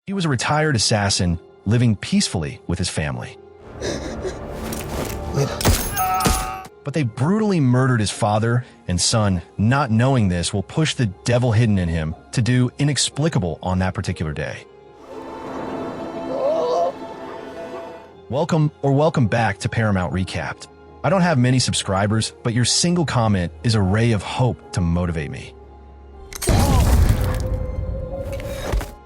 He was a retired assassin living peacefully with his family. But they brutally murdered his father and son. Not knowing this will push the devil hidden in him to do inexplicable on that particular day. Welcome back to Paramount Recapped. I don't have many subscribers, but your single comment is a ray of hope to motivate me.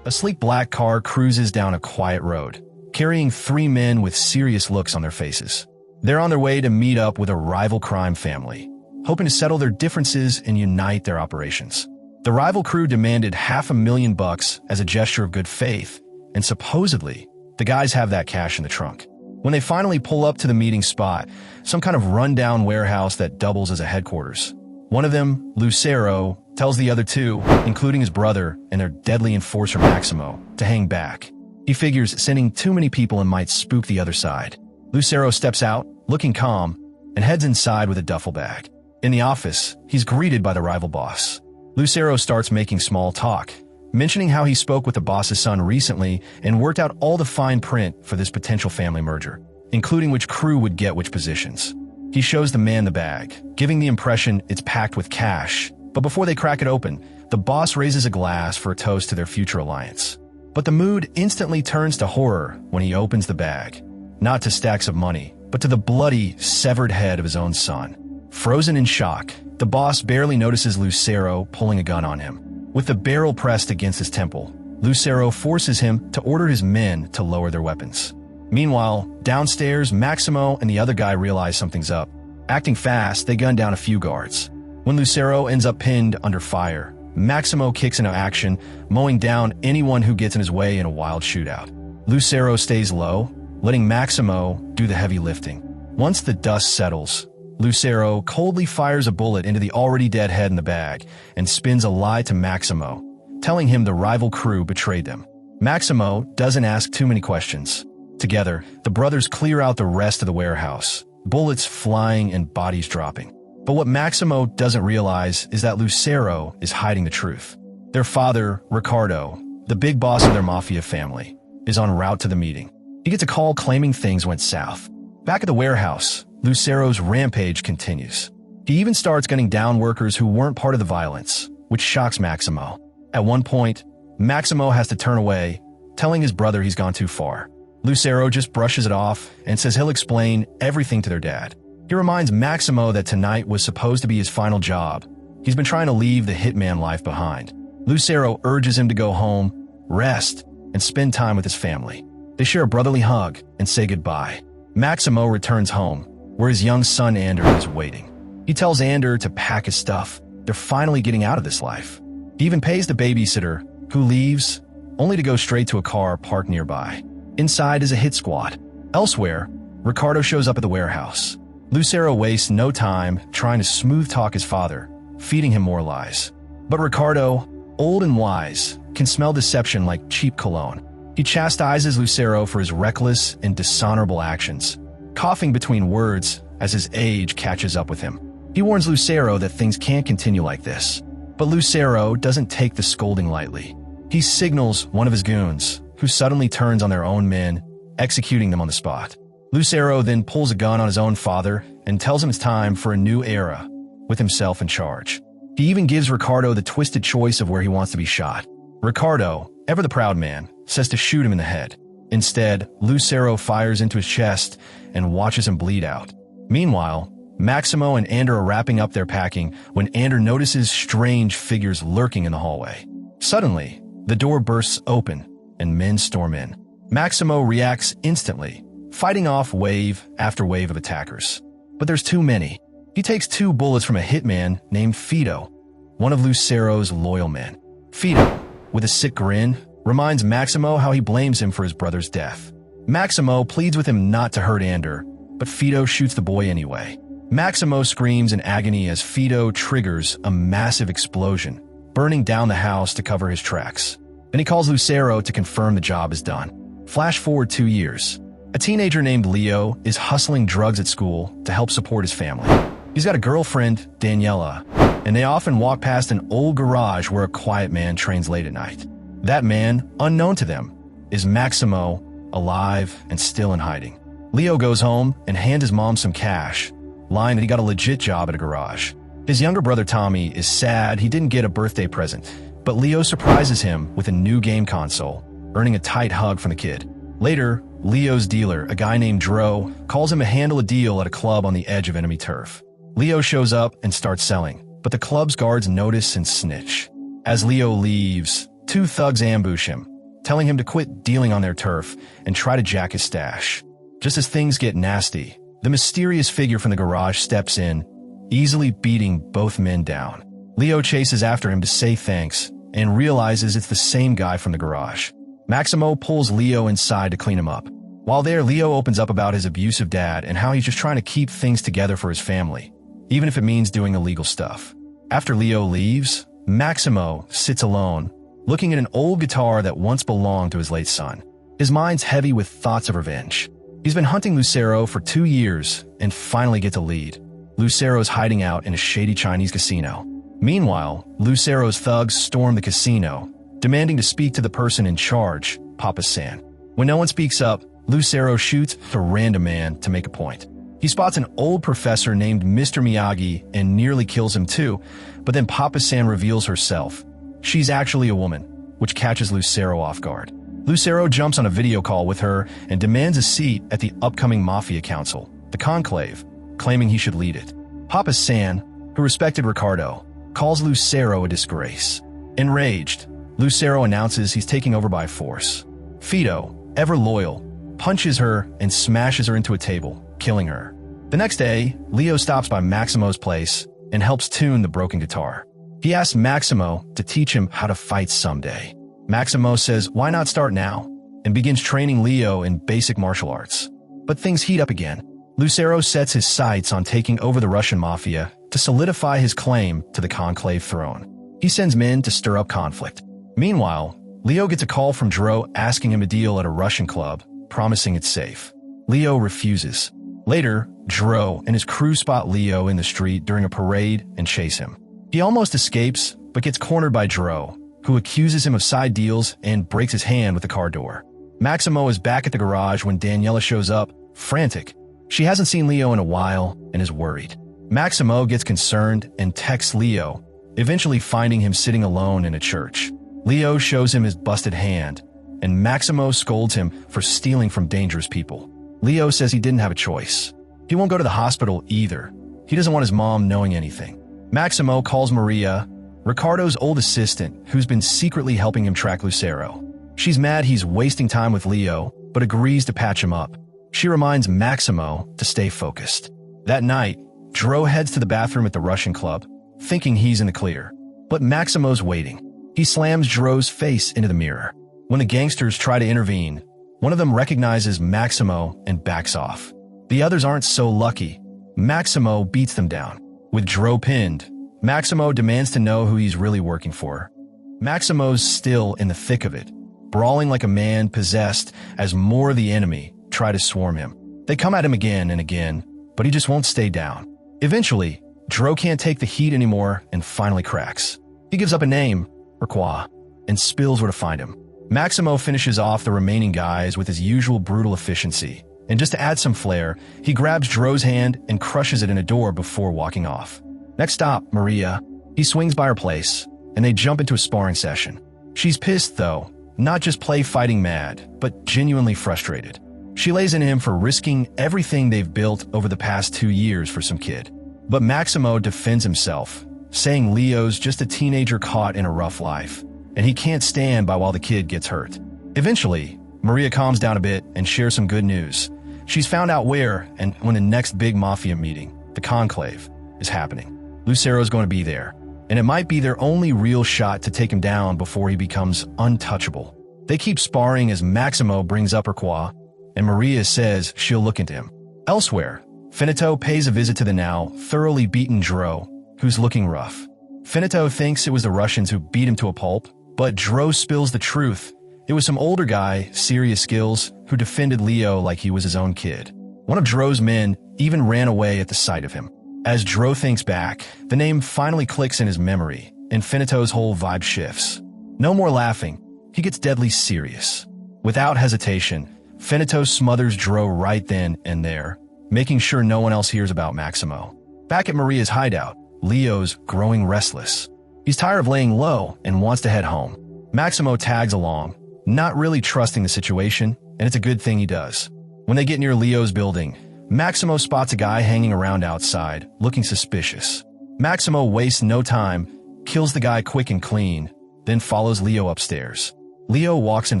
A sleek black car cruises down a quiet road, carrying three men with serious looks on their faces. They're on their way to meet up with a rival crime family, hoping to settle their differences and unite their operations. The rival crew demanded $500,000 as a gesture of good faith, and supposedly, the guys have that cash in the trunk. When they finally pull up to the meeting spot, some kind of rundown warehouse that doubles as a headquarters. One of them, Lucero, tells the other two, including his brother and their deadly enforcer Maximo, to hang back. He figures sending too many people in might spook the other side. Lucero steps out, looking calm, and heads inside with a duffel bag. In the office, he's greeted by the rival boss. Lucero starts making small talk, mentioning how he spoke with the boss's son recently and worked out all the fine print for this potential family merger, including which crew would get which positions. He shows the man the bag, giving the impression it's packed with cash, but before they crack it open, the boss raises a glass for a toast to their future alliance. But the mood instantly turns to horror when he opens the bag, not to stacks of money, but to the bloody, severed head of his own son. Frozen in shock, the boss barely notices Lucero pulling a gun on him. With the barrel pressed against his temple, Lucero forces him to order his men to lower their weapons. Meanwhile, downstairs, Maximo and the other guy realize something's up. Acting fast, they gun down a few guards. When Lucero ends up pinned under fire, Maximo kicks into action, mowing down anyone who gets in his way in a wild shootout. Lucero stays low, letting Maximo do the heavy lifting. Once the dust settles, Lucero coldly fires a bullet into the already dead head in the bag and spins a lie to Maximo, telling him the rival crew betrayed them. Maximo doesn't ask too many questions. Together, the brothers clear out the rest of the warehouse, bullets flying and bodies dropping. But what Maximo doesn't realize is that Lucero is hiding the truth. Their father, Ricardo, the big boss of their Mafia family, is en route to the meeting. He gets a call claiming things went south. Back at the warehouse, Lucero's rampage continues. He even starts gunning down workers who weren't part of the violence, which shocks Maximo. At one point, Maximo has to turn away, telling his brother he's gone too far. Lucero just brushes it off and says he'll explain everything to their dad. He reminds Maximo that tonight was supposed to be his final job. He's been trying to leave the hitman life behind. Lucero urges him to go home, rest, and spend time with his family. They share a brotherly hug and say goodbye. Maximo returns home, where his young son Ander is waiting. He tells Ander to pack his stuff. They're finally getting out of this life. He even pays the babysitter, who leaves, only to go straight to a car parked nearby. Inside is a hit squad. Elsewhere, Ricardo shows up at the warehouse. Lucero wastes no time trying to smooth talk his father, feeding him more lies. But Ricardo, old and wise, can smell deception like cheap cologne. He chastises Lucero for his reckless and dishonorable actions, coughing between words as his age catches up with him. He warns Lucero that things can't continue like this. But Lucero doesn't take the scolding lightly. He signals one of his goons, who suddenly turns on their own men, executing them on the spot. Lucero then pulls a gun on his own father and tells him it's time for a new era, with himself in charge. He even gives Ricardo the twisted choice of where he wants to be shot. Ricardo, ever the proud man, says to shoot him in the head. Instead, Lucero fires into his chest and watches him bleed out. Meanwhile, Maximo and Ander are wrapping up their packing when Ander notices strange figures lurking in the hallway. Suddenly, the door bursts open and men storm in. Maximo reacts instantly, fighting off wave after wave of attackers. But there's too many. He takes 2 bullets from a hitman named Fido, one of Lucero's loyal men. Fido, with a sick grin, reminds Maximo how he blames him for his brother's death. Maximo pleads with him not to hurt Ander, but Fido shoots the boy anyway. Maximo screams in agony as Fido triggers a massive explosion, burning down the house to cover his tracks. Then he calls Lucero to confirm the job is done. Flash forward 2 years. A teenager named Leo is hustling drugs at school to help support his family. He's got a girlfriend, Daniela, and they often walk past an old garage where a quiet man trains late at night. That man, unknown to them, Is Maximo alive and still in hiding? Leo goes home and hands his mom some cash, lying that he got a legit job at a garage. His younger brother Tommy is sad he didn't get a birthday present, but Leo surprises him with a new game console, earning a tight hug from the kid. Later, Leo's dealer, a guy named Dro, calls him to handle a deal at a club on the edge of enemy turf. Leo shows up and starts selling, but the club's guards notice and snitch. As Leo leaves, two thugs ambush him, telling him to quit dealing on their turf and try to jack his stash. Just as things get nasty, the mysterious figure from the garage steps in, easily beating both men down. Leo chases after him to say thanks and realizes it's the same guy from the garage. Maximo pulls Leo inside to clean him up. While there, Leo opens up about his abusive dad and how he's just trying to keep things together for his family, even if it means doing illegal stuff. After Leo leaves, Maximo sits alone, looking at an old guitar that once belonged to his late son. His mind's heavy with thoughts of revenge. He's been hunting Lucero for 2 years and finally gets a lead. Lucero's hiding out in a shady Chinese casino. Meanwhile, Lucero's thugs storm the casino, demanding to speak to the person in charge, Papa San. When no one speaks up, Lucero shoots a random man to make a point. He spots an old professor named Mr. Miyagi and nearly kills him too, but then Papa San reveals herself. She's actually a woman, which catches Lucero off guard. Lucero jumps on a video call with her and demands a seat at the upcoming Mafia Council, the Conclave, claiming he should lead it. Papa San, who respected Ricardo, calls Lucero a disgrace. Enraged, Lucero announces he's taking over by force. Fido, ever loyal, punches her and smashes her into a table, killing her. The next day, Leo stops by Maximo's place and helps tune the broken guitar. He asks Maximo to teach him how to fight someday. Maximo says, why not start now? And begins training Leo in basic martial arts. But things heat up again. Lucero sets his sights on taking over the Russian mafia to solidify his claim to the Conclave throne. He sends men to stir up conflict. Meanwhile, Leo gets a call from Dro asking him a deal at a Russian club, promising it's safe. Leo refuses. Later, Dro and his crew spot Leo in the street during a parade and chase him. He almost escapes, but gets cornered by Dro, who accuses him of side deals and breaks his hand with the car door. Maximo is back at the garage when Daniela shows up, frantic. She hasn't seen Leo in a while and is worried. Maximo gets concerned and texts Leo, eventually finding him sitting alone in a church. Leo shows him his busted hand, and Maximo scolds him for stealing from dangerous people. Leo says he didn't have a choice. He won't go to the hospital either. He doesn't want his mom knowing anything. Maximo calls Maria, Ricardo's old assistant, who's been secretly helping him track Lucero. She's mad he's wasting time with Leo, but agrees to patch him up. She reminds Maximo to stay focused. That night, Dro heads to the bathroom at the Russian club, thinking he's in the clear. But Maximo's waiting. He slams Dro's face into the mirror. When the gangsters try to intervene, one of them recognizes Maximo and backs off. The others aren't so lucky. Maximo beats them down. With Dro pinned, Maximo demands to know who he's really working for. Maximo's still in the thick of it, brawling like a man possessed as more of the enemy try to swarm him. They come at him again and again, but he just won't stay down. Eventually, Dro can't take the heat anymore and finally cracks. He gives up a name, Requa, and spills where to find him. Maximo finishes off the remaining guys with his usual brutal efficiency, and just to add some flair, he grabs Dro's hand and crushes it in a door before walking off. Next stop, Maria. He swings by her place, and they jump into a sparring session. She's pissed, though, not just play fighting mad, but genuinely frustrated. She lays into him for risking everything they've built over the past 2 years for some kid. But Maximo defends himself, saying Leo's just a teenager caught in a rough life, and he can't stand by while the kid gets hurt. Eventually, Maria calms down a bit and shares some good news. She's found out where and when the next big Mafia meeting, the Conclave, is happening. Lucero's going to be there, and it might be their only real shot to take him down before he becomes untouchable. They keep sparring as Maximo brings up Requa, and Maria says she'll look into him. Elsewhere, Finito pays a visit to the now thoroughly beaten Dro, who's looking rough. Finito thinks it was the Russians who beat him to a pulp, but Dro spills the truth. It was some older guy, serious skills, who defended Leo like he was his own kid. One of Dro's men even ran away at the sight of him. As Dro thinks back, the name finally clicks in his memory, and Finito's whole vibe shifts. No more laughing. He gets deadly serious. Without hesitation, Finito smothers Dro right then and there, making sure no one else hears about Maximo. Back at Maria's hideout, Leo's growing restless. He's tired of laying low and wants to head home. Maximo tags along, not really trusting the situation, and it's a good thing he does. When they get near Leo's building, Maximo spots a guy hanging around outside, looking suspicious. Maximo wastes no time, kills the guy quick and clean, then follows Leo upstairs. Leo walks in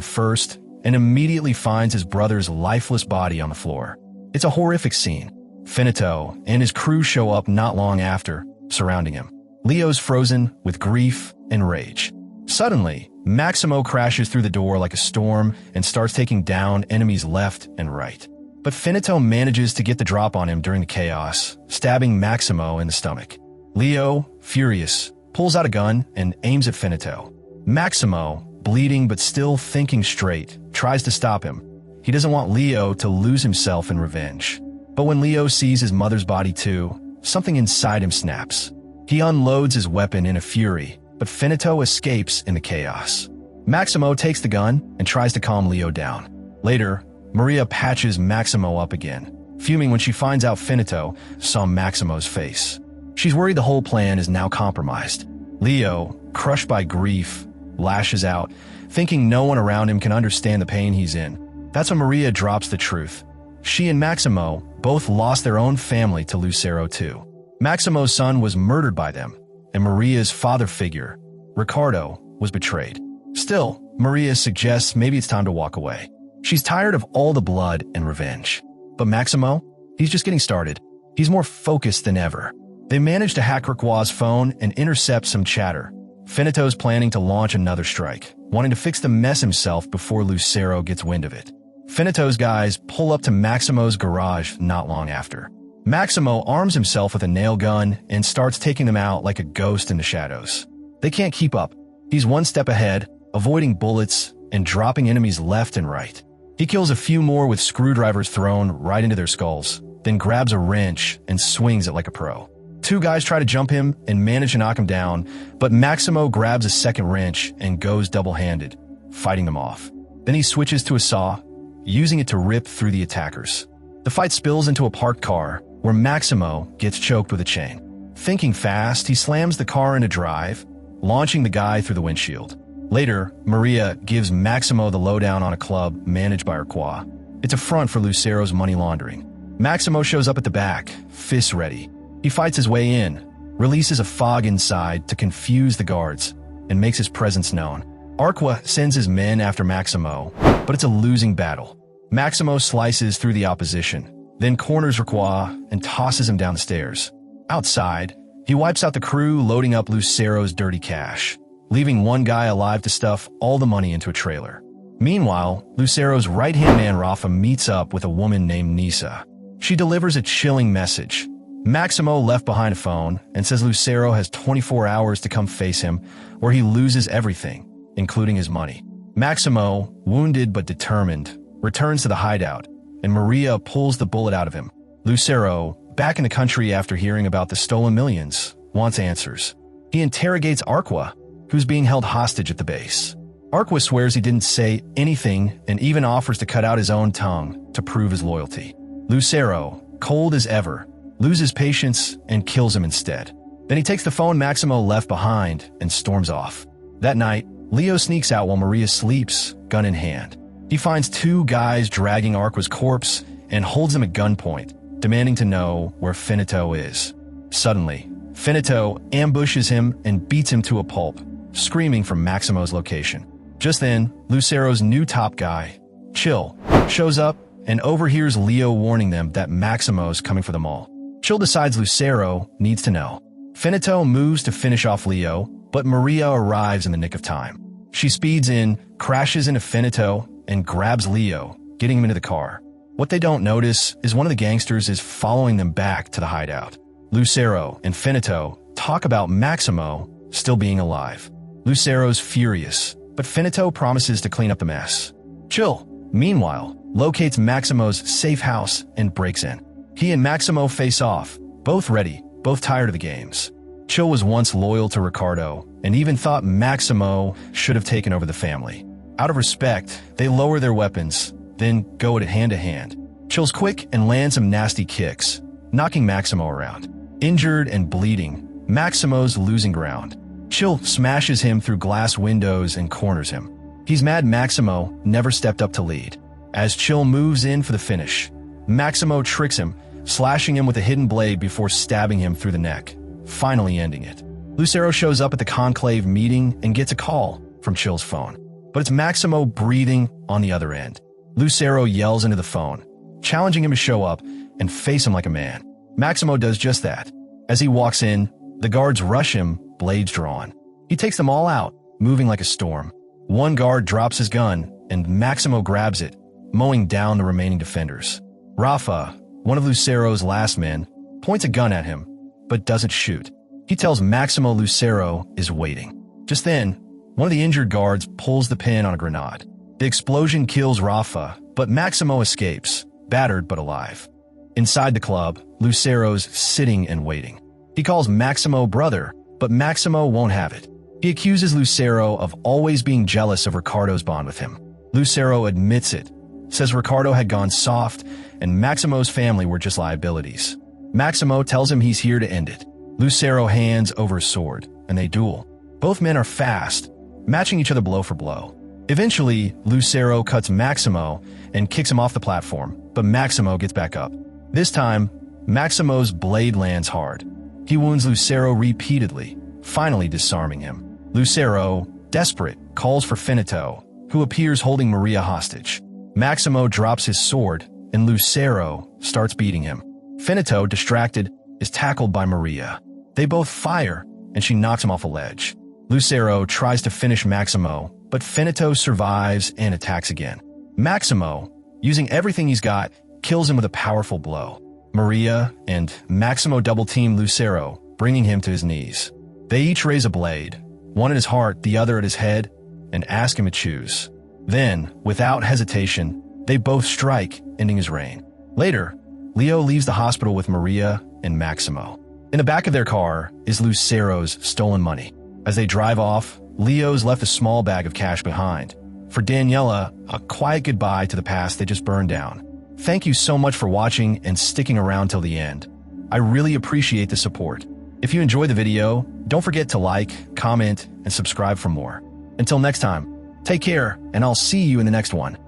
first and immediately finds his brother's lifeless body on the floor. It's a horrific scene. Finito and his crew show up not long after, surrounding him. Leo's frozen with grief and rage. Suddenly, Maximo crashes through the door like a storm and starts taking down enemies left and right. But Finito manages to get the drop on him during the chaos, stabbing Maximo in the stomach. Leo, furious, pulls out a gun and aims at Finito. Maximo, bleeding but still thinking straight, tries to stop him. He doesn't want Leo to lose himself in revenge. But when Leo sees his mother's body too, something inside him snaps. He unloads his weapon in a fury, but Finito escapes in the chaos. Maximo takes the gun and tries to calm Leo down. Later, Maria patches Maximo up again, fuming when she finds out Finito saw Maximo's face. She's worried the whole plan is now compromised. Leo, crushed by grief, lashes out, thinking no one around him can understand the pain he's in. That's when Maria drops the truth. She and Maximo both lost their own family to Lucero too. Maximo's son was murdered by them, and Maria's father figure, Ricardo, was betrayed. Still, Maria suggests maybe it's time to walk away. She's tired of all the blood and revenge. But Maximo? He's just getting started. He's more focused than ever. They manage to hack Riqua's phone and intercept some chatter. Finito's planning to launch another strike, wanting to fix the mess himself before Lucero gets wind of it. Finito's guys pull up to Maximo's garage not long after. Maximo arms himself with a nail gun and starts taking them out like a ghost in the shadows. They can't keep up. He's one step ahead, avoiding bullets and dropping enemies left and right. He kills a few more with screwdrivers thrown right into their skulls, then grabs a wrench and swings it like a pro. Two guys try to jump him and manage to knock him down, but Maximo grabs a second wrench and goes double-handed, fighting them off. Then he switches to a saw, using it to rip through the attackers. The fight spills into a parked car, where Maximo gets choked with a chain. Thinking fast, he slams the car into drive, launching the guy through the windshield. Later, Maria gives Maximo the lowdown on a club managed by Riqua. It's a front for Lucero's money laundering. Maximo shows up at the back, fists ready. He fights his way in, releases a fog inside to confuse the guards, and makes his presence known. Arqua sends his men after Maximo, but it's a losing battle. Maximo slices through the opposition, then corners Riqua and tosses him down the stairs. Outside, he wipes out the crew loading up Lucero's dirty cash, leaving one guy alive to stuff all the money into a trailer. Meanwhile, Lucero's right-hand man Rafa meets up with a woman named Nisa. She delivers a chilling message. Maximo left behind a phone and says Lucero has 24 hours to come face him or he loses everything, including his money. Maximo, wounded but determined, returns to the hideout, and Maria pulls the bullet out of him. Lucero, back in the country after hearing about the stolen millions, wants answers. He interrogates Arqua, who's being held hostage at the base. Arqua swears he didn't say anything and even offers to cut out his own tongue to prove his loyalty. Lucero, cold as ever, loses patience and kills him instead. Then he takes the phone Maximo left behind and storms off. That night, Leo sneaks out while Maria sleeps, gun in hand. He finds two guys dragging Arqua's corpse and holds him at gunpoint, demanding to know where Finito is. Suddenly, Finito ambushes him and beats him to a pulp, screaming from Maximo's location. Just then, Lucero's new top guy, Chill, shows up and overhears Leo warning them that Maximo's coming for them all. Chill decides Lucero needs to know. Finito moves to finish off Leo, but Maria arrives in the nick of time. She speeds in, crashes into Finito, and grabs Leo, getting him into the car. What they don't notice is one of the gangsters is following them back to the hideout. Lucero and Finito talk about Maximo still being alive. Lucero's furious, but Finito promises to clean up the mess. Chill, meanwhile, locates Maximo's safe house and breaks in. He and Maximo face off, both ready, both tired of the games. Chill was once loyal to Ricardo and even thought Maximo should have taken over the family. Out of respect, they lower their weapons, then go at it hand to hand. Chill's quick and lands some nasty kicks, knocking Maximo around. Injured and bleeding, Maximo's losing ground. Chill smashes him through glass windows and corners him. He's mad Maximo never stepped up to lead. As Chill moves in for the finish, Maximo tricks him, slashing him with a hidden blade before stabbing him through the neck, finally ending it. Lucero shows up at the conclave meeting and gets a call from Chill's phone. But it's Maximo breathing on the other end. Lucero yells into the phone, challenging him to show up and face him like a man. Maximo does just that. As he walks in, the guards rush him, blades drawn. He takes them all out, moving like a storm. One guard drops his gun, and Maximo grabs it, mowing down the remaining defenders. Rafa, one of Lucero's last men, points a gun at him, but doesn't shoot. He tells Maximo Lucero is waiting. Just then, one of the injured guards pulls the pin on a grenade. The explosion kills Rafa, but Maximo escapes, battered but alive. Inside the club, Lucero's sitting and waiting. He calls Maximo brother, but Maximo won't have it. He accuses Lucero of always being jealous of Ricardo's bond with him. Lucero admits it, says Ricardo had gone soft and Maximo's family were just liabilities. Maximo tells him he's here to end it. Lucero hands over his sword, and they duel. Both men are fast, matching each other blow for blow. Eventually, Lucero cuts Maximo and kicks him off the platform, but Maximo gets back up. This time, Maximo's blade lands hard. He wounds Lucero repeatedly, finally disarming him. Lucero, desperate, calls for Finito, who appears holding Maria hostage. Maximo drops his sword, and Lucero starts beating him. Finito, distracted, is tackled by Maria. They both fire, and she knocks him off a ledge. Lucero tries to finish Maximo, but Finito survives and attacks again. Maximo, using everything he's got, kills him with a powerful blow. Maria and Maximo double-team Lucero, bringing him to his knees. They each raise a blade, one at his heart, the other at his head, and ask him to choose. Then, without hesitation, they both strike, ending his reign. Later, Leo leaves the hospital with Maria and Maximo. In the back of their car is Lucero's stolen money. As they drive off, Leo's left a small bag of cash behind. For Daniela, a quiet goodbye to the past they just burned down. Thank you so much for watching and sticking around till the end. I really appreciate the support. If you enjoyed the video, don't forget to like, comment, and subscribe for more. Until next time, take care, and I'll see you in the next one.